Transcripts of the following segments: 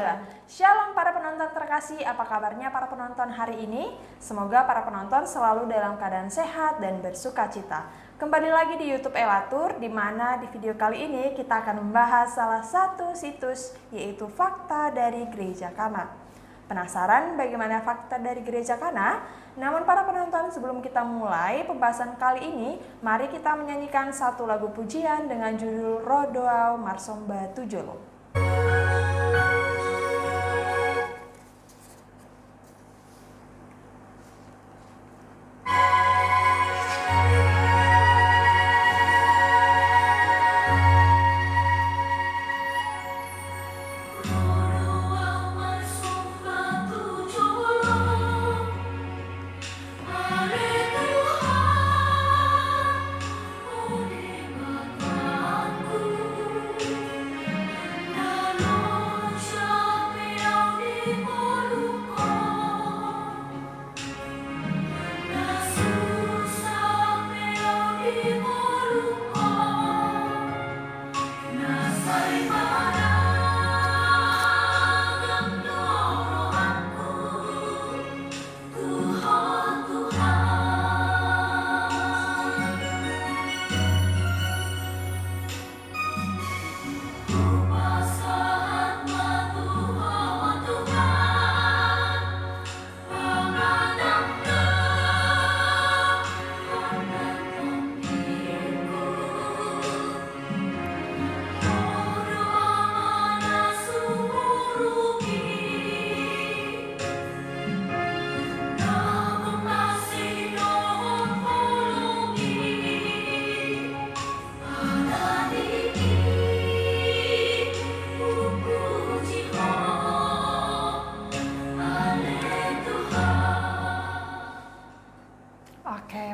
Gereja. Shalom para penonton terkasih, apa kabarnya para penonton hari ini? Semoga para penonton selalu dalam keadaan sehat dan bersuka cita. Kembali lagi di YouTube Elatur, di mana di video kali ini kita akan membahas salah satu situs, yaitu fakta dari Gereja Kana. Penasaran bagaimana fakta dari Gereja Kana? Namun para penonton, sebelum kita mulai pembahasan kali ini, mari kita menyanyikan satu lagu pujian dengan judul Rodoau Marsomba Tujolo.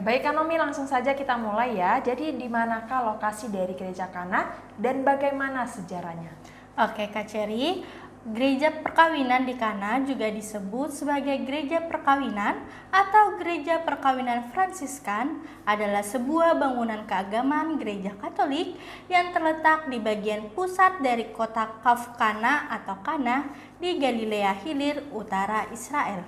Baik Kak Nomi, langsung saja kita mulai ya. Jadi di manakah lokasi dari Gereja Kana dan bagaimana sejarahnya? Oke Kak Cherry, Gereja Perkawinan di Kana juga disebut sebagai Gereja Perkawinan atau Gereja Perkawinan Fransiskan, adalah sebuah bangunan keagamaan Gereja Katolik yang terletak di bagian pusat dari kota Kafkana atau Kana di Galilea Hilir, utara Israel.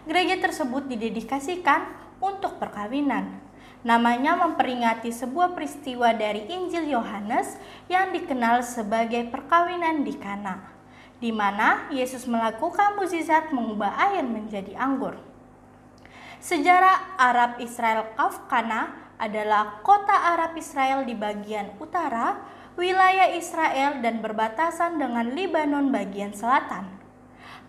Gereja tersebut didedikasikan untuk perkawinan. Namanya memperingati sebuah peristiwa dari Injil Yohanes yang dikenal sebagai perkawinan di Kana, di mana Yesus melakukan mukjizat mengubah air menjadi anggur. Sejarah Arab Israel Kafkana adalah kota Arab Israel di bagian utara, wilayah Israel dan berbatasan dengan Lebanon bagian selatan.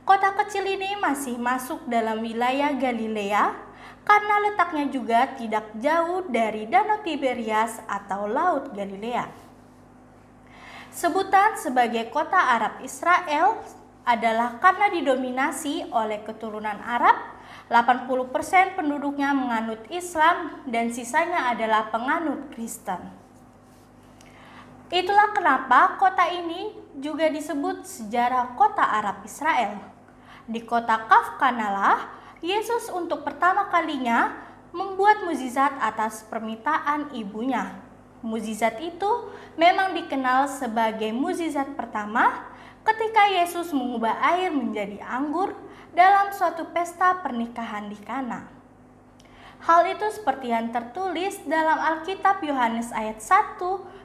Kota kecil ini masih masuk dalam wilayah Galilea karena letaknya juga tidak jauh dari Danau Tiberias atau Laut Galilea. Sebutan sebagai kota Arab Israel adalah karena didominasi oleh keturunan Arab, 80% penduduknya menganut Islam dan sisanya adalah penganut Kristen. Itulah kenapa kota ini juga disebut sejarah kota Arab Israel. Di kota Kafkanalah Yesus untuk pertama kalinya membuat mukjizat atas permintaan ibunya. Mukjizat itu memang dikenal sebagai mukjizat pertama ketika Yesus mengubah air menjadi anggur dalam suatu pesta pernikahan di Kana. Hal itu seperti yang tertulis dalam Alkitab Yohanes ayat 1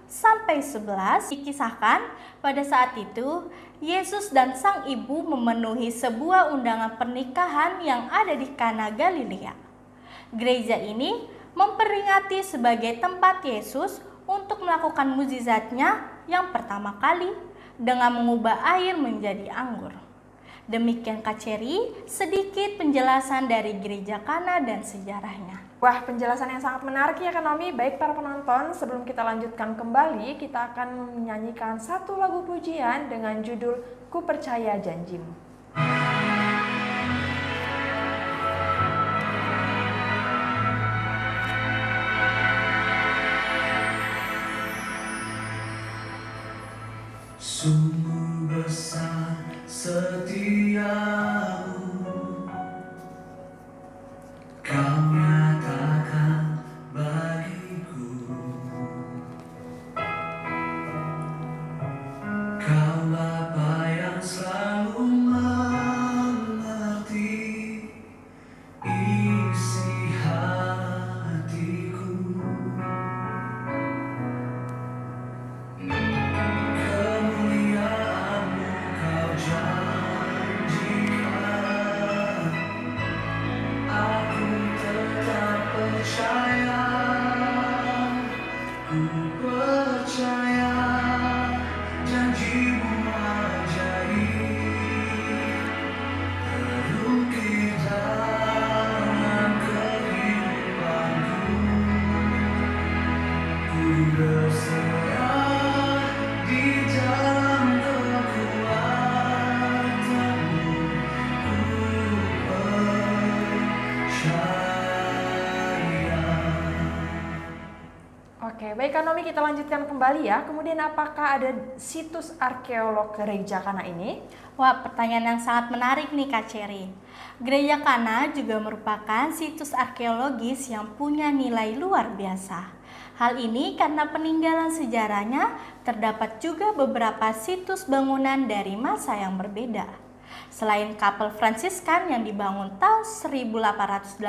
sampai 11. Dikisahkan pada saat itu Yesus dan sang ibu memenuhi sebuah undangan pernikahan yang ada di Kana Galilea. Gereja ini memperingati sebagai tempat Yesus untuk melakukan mukjizatnya yang pertama kali dengan mengubah air menjadi anggur. Demikian Kak Cherry, sedikit penjelasan dari Gereja Kana dan sejarahnya. Wah, penjelasan yang sangat menarik ya Kak Nomi. Baik para penonton, sebelum kita lanjutkan kembali, kita akan menyanyikan satu lagu pujian dengan judul Ku Percaya Janjimu. Sungguh besar setiamu, Kau nyatakan bagiku. Kau Bapa yang selalu Oke, baik Kak Nomi, kita lanjutkan kembali ya. Kemudian apakah ada situs arkeolog Gereja Kana ini? Wah, pertanyaan yang sangat menarik nih Kak Cherry. Gereja Kana juga merupakan situs arkeologis yang punya nilai luar biasa. Hal ini karena peninggalan sejarahnya terdapat juga beberapa situs bangunan dari masa yang berbeda. Selain kapel Fransiskan yang dibangun tahun 1880,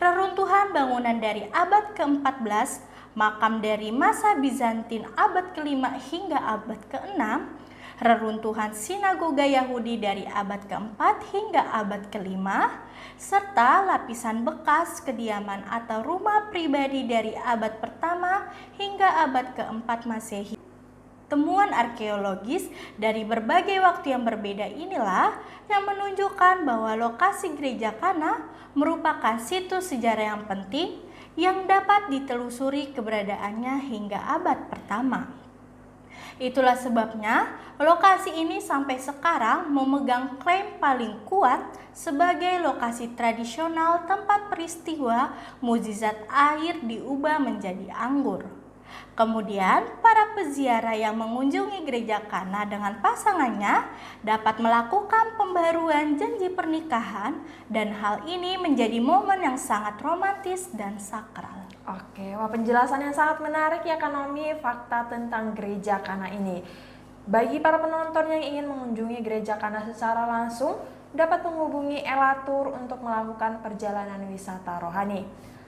reruntuhan bangunan dari abad ke-14, makam dari masa Bizantin abad ke-5 hingga abad ke-6, reruntuhan sinagoga Yahudi dari abad ke-4 hingga abad ke-5, serta lapisan bekas kediaman atau rumah pribadi dari abad pertama hingga abad ke-4 Masehi. Temuan arkeologis dari berbagai waktu yang berbeda inilah yang menunjukkan bahwa lokasi Gereja Kana merupakan situs sejarah yang penting yang dapat ditelusuri keberadaannya hingga abad pertama. Itulah sebabnya lokasi ini sampai sekarang memegang klaim paling kuat sebagai lokasi tradisional tempat peristiwa mukjizat air diubah menjadi anggur. Kemudian, para peziarah yang mengunjungi Gereja Kana dengan pasangannya dapat melakukan pembaruan janji pernikahan dan hal ini menjadi momen yang sangat romantis dan sakral. Oke, wah penjelasan yang sangat menarik ya Kak Nomi, fakta tentang Gereja Kana ini. Bagi para penonton yang ingin mengunjungi Gereja Kana secara langsung, dapat menghubungi Elatur untuk melakukan perjalanan wisata rohani.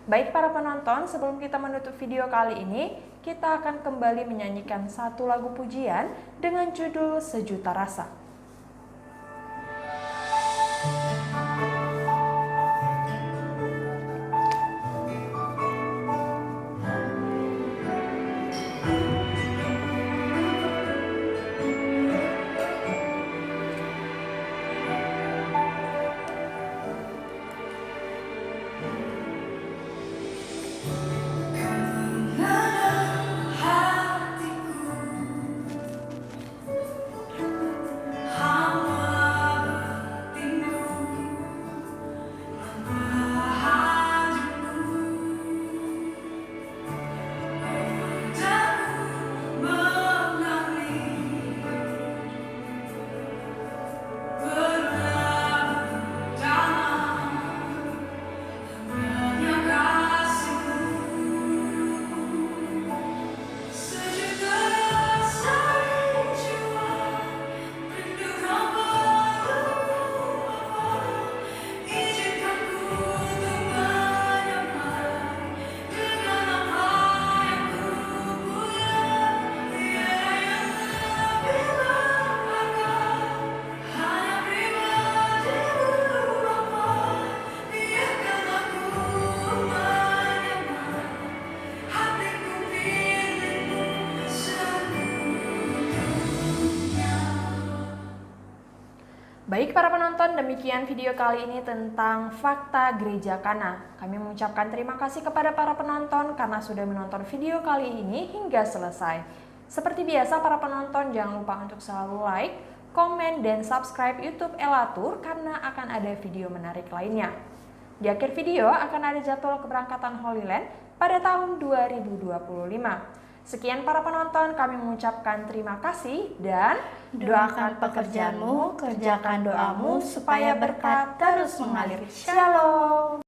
Baik para penonton, sebelum kita menutup video kali ini, kita akan kembali menyanyikan satu lagu pujian dengan judul Sejuta Rasa. Baik para penonton, demikian video kali ini tentang fakta Gereja Kana. Kami mengucapkan terima kasih kepada para penonton karena sudah menonton video kali ini hingga selesai. Seperti biasa para penonton jangan lupa untuk selalu like, komen, dan subscribe YouTube Elatur karena akan ada video menarik lainnya. Di akhir video akan ada jadwal keberangkatan Holy Land pada tahun 2025. Sekian para penonton, kami mengucapkan terima kasih dan Doakan pekerjaanmu, kerjakan doamu supaya berkat terus mengalir. Shalom.